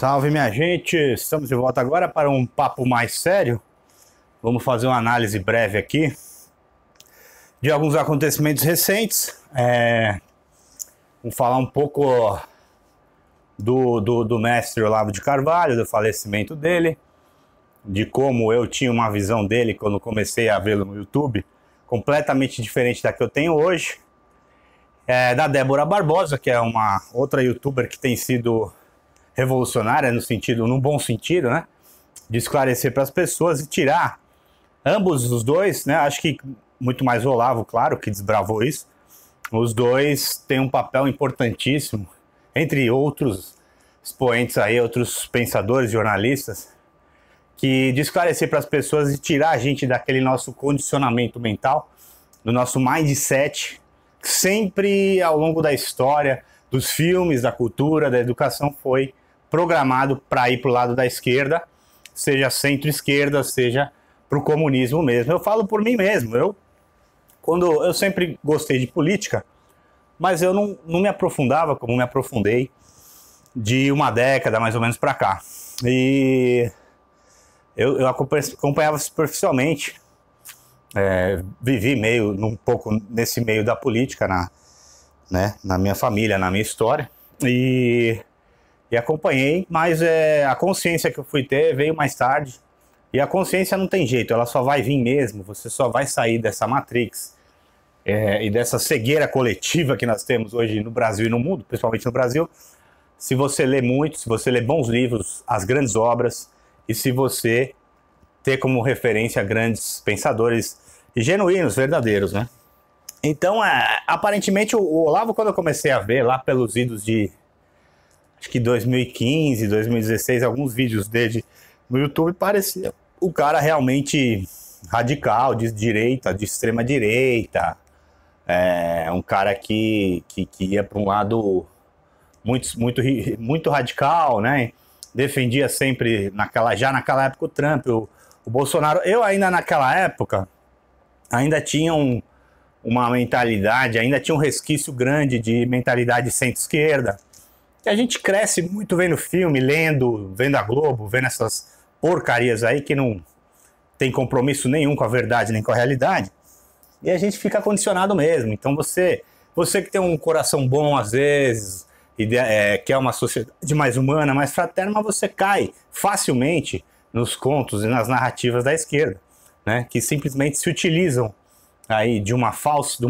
Salve, minha gente! Estamos de volta agora para um papo mais sério. Vamos fazer uma análise breve aqui de alguns acontecimentos recentes. Vamos falar um pouco do mestre Olavo de Carvalho, do falecimento dele, de como eu tinha uma visão dele quando comecei a vê-lo no YouTube, completamente diferente da que eu tenho hoje. Da Débora Barbosa, que é uma outra youtuber que tem sido revolucionária no bom sentido, né? De esclarecer para as pessoas e tirar ambos os dois, né? Acho que muito mais o Olavo, claro, que desbravou isso. Os dois têm um papel importantíssimo, entre outros expoentes aí, outros pensadores, jornalistas, de esclarecer para as pessoas e tirar a gente daquele nosso condicionamento mental, do nosso mindset, que sempre ao longo da história, dos filmes, da cultura, da educação, foi programado para ir para o lado da esquerda, seja centro-esquerda, seja para o comunismo mesmo. Eu falo por mim mesmo, eu sempre gostei de política, mas eu não me aprofundava como me aprofundei de uma década mais ou menos para cá. E eu acompanhava superficialmente, vivi um pouco nesse meio da política na minha família, na minha história, e acompanhei, mas a consciência que eu fui ter veio mais tarde, e a consciência não tem jeito, ela só vai vir mesmo, você só vai sair dessa matrix e dessa cegueira coletiva que nós temos hoje no Brasil e no mundo, principalmente no Brasil, se você lê muito, se você lê bons livros, as grandes obras, e se você ter como referência grandes pensadores genuínos, verdadeiros, né? Então, aparentemente, o Olavo, quando eu comecei a ver lá pelos idos de, acho que 2015, 2016, alguns vídeos dele no YouTube, parecia o cara realmente radical, de direita, de extrema direita, um cara que ia para um lado muito radical, né? Defendia sempre, já naquela época, o Trump, o Bolsonaro. Eu ainda naquela época, ainda tinha uma mentalidade, ainda tinha um resquício grande de mentalidade centro-esquerda, que a gente cresce muito vendo filme, vendo a Globo, vendo essas porcarias aí que não tem compromisso nenhum com a verdade nem com a realidade, e a gente fica condicionado mesmo. Então você que tem um coração bom às vezes, quer uma sociedade mais humana, mais fraterna, mas você cai facilmente nos contos e nas narrativas da esquerda, né, que simplesmente se utilizam aí de um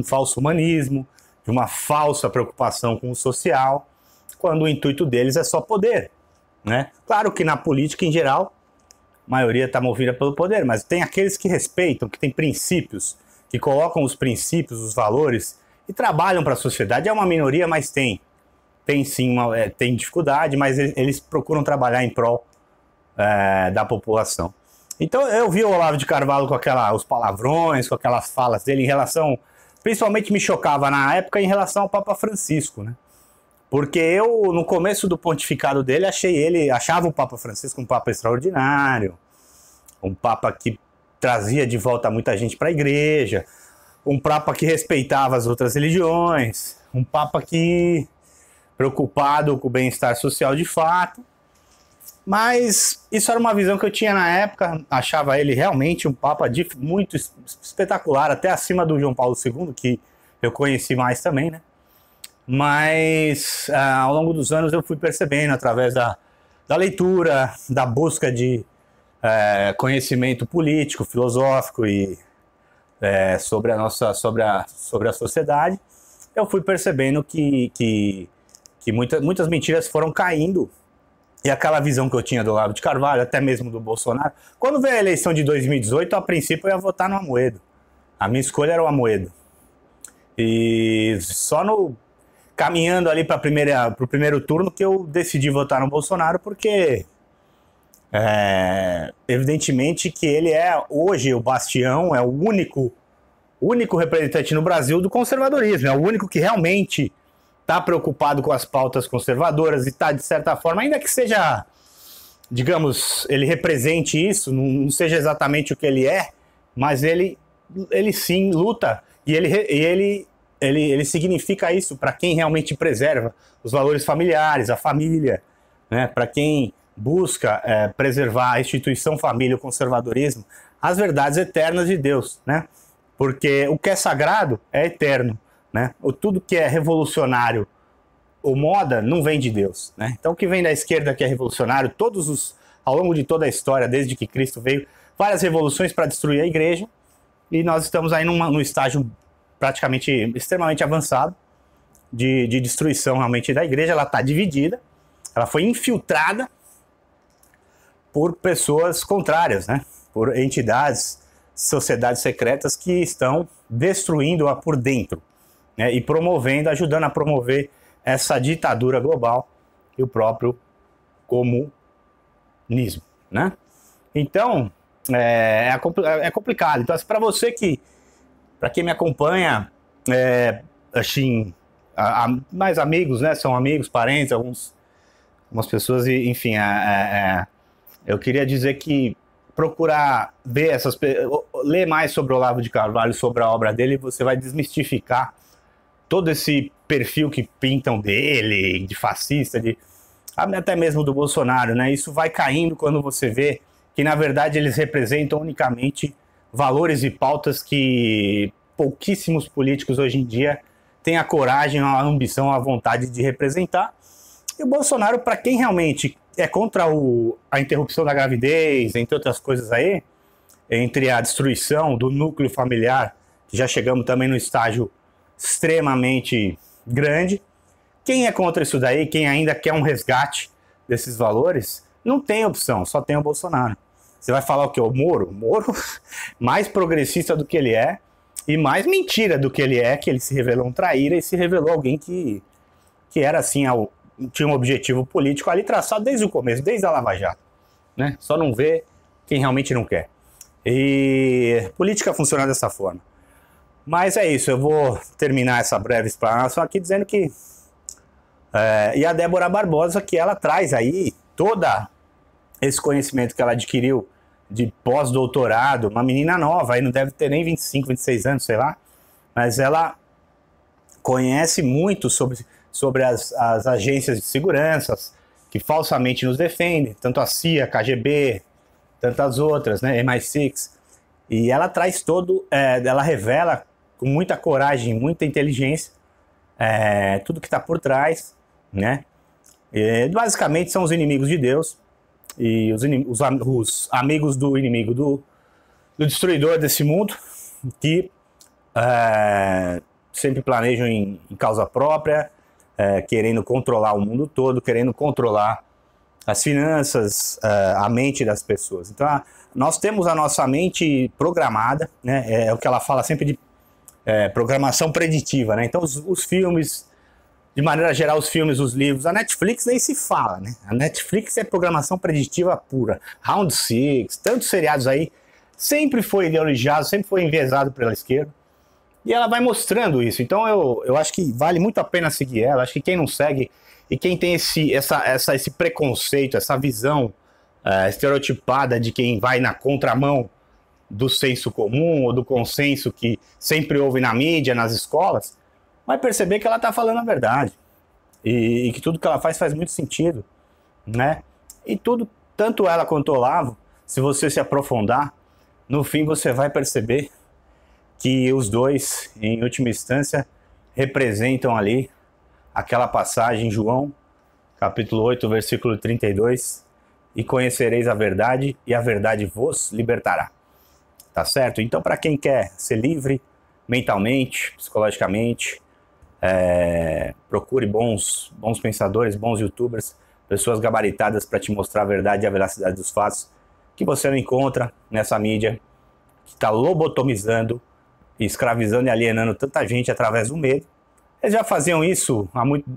falso humanismo, de uma falsa preocupação com o social, quando o intuito deles é só poder, né? Claro que na política em geral, a maioria está movida pelo poder, mas tem aqueles que respeitam, que têm princípios, que colocam os princípios, os valores e trabalham para a sociedade. É uma minoria, mas tem sim, tem dificuldade, mas eles procuram trabalhar em prol da população. Então eu vi o Olavo de Carvalho com os palavrões, com aquelas falas dele em relação, principalmente me chocava na época em relação ao Papa Francisco, né? Porque eu, no começo do pontificado dele, achava o Papa Francisco um Papa extraordinário, um Papa que trazia de volta muita gente para a igreja, um Papa que respeitava as outras religiões, um Papa que preocupado com o bem-estar social de fato. Mas isso era uma visão que eu tinha na época, achava ele realmente um Papa muito espetacular, até acima do João Paulo II, que eu conheci mais também, né? Mas ao longo dos anos eu fui percebendo, através da leitura, da busca de conhecimento político, filosófico e sobre a sociedade, eu fui percebendo que muitas mentiras foram caindo. E aquela visão que eu tinha do Olavo de Carvalho, até mesmo do Bolsonaro, quando veio a eleição de 2018, a princípio eu ia votar no Amoedo. A minha escolha era o Amoedo. E só caminhando ali para o primeiro turno que eu decidi votar no Bolsonaro, porque evidentemente que ele é hoje o bastião, é o único representante no Brasil do conservadorismo, é o único que realmente está preocupado com as pautas conservadoras e está, de certa forma, ainda que seja, digamos, ele represente isso, não seja exatamente o que ele é, mas ele sim luta e ele significa isso para quem realmente preserva os valores familiares, a família, né? Para quem busca preservar a instituição família, o conservadorismo, as verdades eternas de Deus, né? Porque o que é sagrado é eterno, né? Tudo que é revolucionário ou moda não vem de Deus, né? Então o que vem da esquerda que é revolucionário, ao longo de toda a história, desde que Cristo veio, várias revoluções para destruir a igreja, e nós estamos aí num estágio praticamente extremamente avançado de destruição realmente da igreja. Ela está dividida, ela foi infiltrada por pessoas contrárias, né? Por entidades, sociedades secretas que estão destruindo-a por dentro, né? E promovendo, ajudando a promover essa ditadura global e o próprio comunismo, né? Então, é complicado. Então, para você para quem me acompanha, assim, mais amigos, né? São amigos, parentes, algumas pessoas, e, enfim, eu queria dizer que procurar ler mais sobre o Olavo de Carvalho, sobre a obra dele, você vai desmistificar todo esse perfil que pintam dele, de fascista, até mesmo do Bolsonaro, né? Isso vai caindo quando você vê que, na verdade, eles representam unicamente valores e pautas que pouquíssimos políticos hoje em dia têm a coragem, a ambição, a vontade de representar. E o Bolsonaro, para quem realmente é contra a interrupção da gravidez, entre outras coisas aí, entre a destruição do núcleo familiar, que já chegamos também no estágio extremamente grande. Quem é contra isso daí, quem ainda quer um resgate desses valores, não tem opção, só tem o Bolsonaro. Você vai falar o quê? O Moro? Moro, mais progressista do que ele é, e mais mentira do que ele é, que ele se revelou um traíra e se revelou alguém que era assim, tinha um objetivo político ali traçado desde o começo, desde a Lava Jato, né? Só não vê quem realmente não quer. E política funciona dessa forma. Mas é isso, eu vou terminar essa breve explanação aqui dizendo que e a Débora Barbosa, que ela traz aí todo esse conhecimento que ela adquiriu de pós-doutorado, uma menina nova, aí não deve ter nem 25, 26 anos, sei lá, mas ela conhece muito sobre as agências de segurança que falsamente nos defendem, tanto a CIA, a KGB, tantas outras, né, MI6, e ela traz ela revela com muita coragem, muita inteligência, tudo que está por trás, né? Basicamente são os inimigos de Deus e os amigos do inimigo do destruidor desse mundo, que sempre planejam em causa própria, querendo controlar o mundo todo, querendo controlar as finanças, a mente das pessoas. Então, nós temos a nossa mente programada, né? É o que ela fala sempre de programação preditiva, né? Então, os filmes, de maneira geral, os filmes, os livros, a Netflix nem se fala, né? A Netflix é programação preditiva pura. Round Six, tantos seriados aí, sempre foi ideologizado, sempre foi enviesado pela esquerda. E ela vai mostrando isso. Então eu acho que vale muito a pena seguir ela. Acho que quem não segue e quem tem esse preconceito, essa visão estereotipada de quem vai na contramão do senso comum ou do consenso que sempre houve na mídia, nas escolas, vai perceber que ela está falando a verdade. E que tudo que ela faz muito sentido, né? E tudo, tanto ela quanto o Olavo, se você se aprofundar, no fim você vai perceber que os dois, em última instância, representam ali aquela passagem em João, capítulo 8, versículo 32, e conhecereis a verdade, e a verdade vos libertará. Tá certo? Então, para quem quer ser livre, mentalmente, psicologicamente, procure bons pensadores, bons youtubers, pessoas gabaritadas para te mostrar a verdade e a veracidade dos fatos, que você não encontra nessa mídia que está lobotomizando, escravizando e alienando tanta gente através do medo. Eles já faziam isso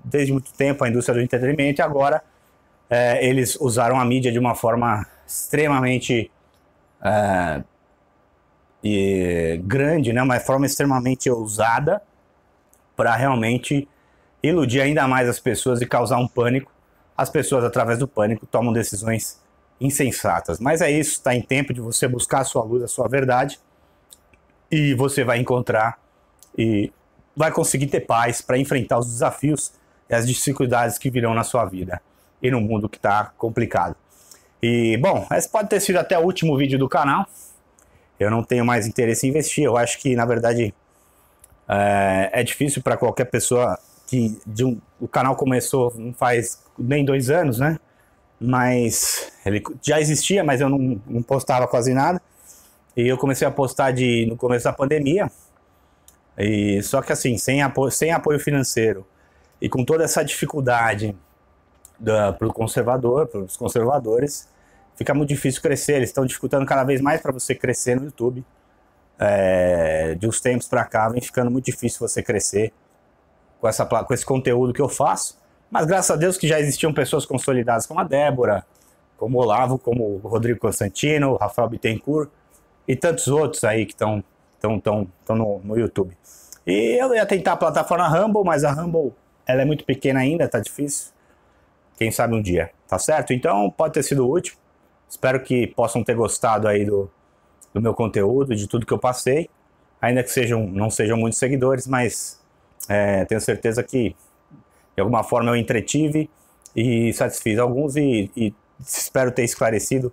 desde muito tempo, a indústria do entretenimento, e agora eles usaram a mídia de uma forma extremamente grande, né? Uma forma extremamente ousada para realmente iludir ainda mais as pessoas e causar um pânico. As pessoas, através do pânico, tomam decisões insensatas. Mas é isso, está em tempo de você buscar a sua luz, a sua verdade, e você vai encontrar e vai conseguir ter paz para enfrentar os desafios e as dificuldades que virão na sua vida. e no mundo que está complicado. E, bom, esse pode ter sido até o último vídeo do canal. Eu não tenho mais interesse em investir. Eu acho que, na verdade, é difícil para qualquer pessoa que o canal começou não faz nem 2 anos, né? Mas ele já existia, mas eu não postava quase nada. E eu comecei a postar no começo da pandemia. E só que assim, sem apoio financeiro e com toda essa dificuldade para os conservadores, fica muito difícil crescer. Eles estão dificultando cada vez mais para você crescer no YouTube. De uns tempos para cá vem ficando muito difícil você crescer com esse conteúdo que eu faço. Mas graças a Deus que já existiam pessoas consolidadas como a Débora, como o Olavo, como o Rodrigo Constantino, o Rafael Bittencourt e tantos outros aí que estão no YouTube. E eu ia tentar a plataforma Rumble, mas a Rumble ela é muito pequena ainda, tá difícil. Quem sabe um dia, tá certo? Então pode ter sido útil. Espero que possam ter gostado aí do meu conteúdo, de tudo que eu passei. Ainda que não sejam muitos seguidores, mas tenho certeza que de alguma forma eu entretive e satisfiz alguns e espero ter esclarecido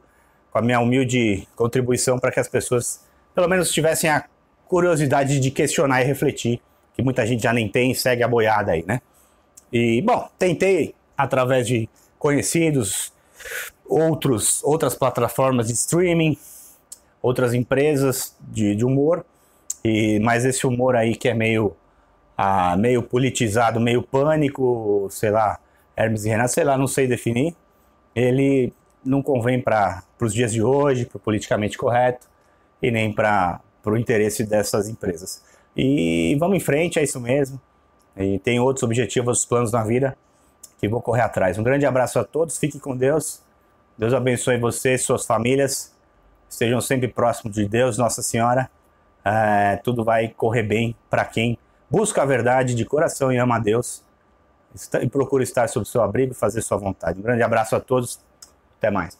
com a minha humilde contribuição para que as pessoas pelo menos tivessem a curiosidade de questionar e refletir, que muita gente já nem tem e segue a boiada aí, né? E, bom, tentei através de conhecidos, outras plataformas de streaming, outras empresas de humor, mas esse humor aí que é meio politizado, meio pânico, sei lá, Hermes e Renato, sei lá, não sei definir, ele não convém para os dias de hoje, para o politicamente correto e nem para o interesse dessas empresas. E vamos em frente, é isso mesmo. E tem outros objetivos, outros planos na vida que vou correr atrás. Um grande abraço a todos, fiquem com Deus. Deus abençoe vocês, suas famílias. Estejam sempre próximos de Deus, Nossa Senhora. Tudo vai correr bem para quem busca a verdade de coração e ama a Deus. E procura estar sob seu abrigo e fazer sua vontade. Um grande abraço a todos. Até mais.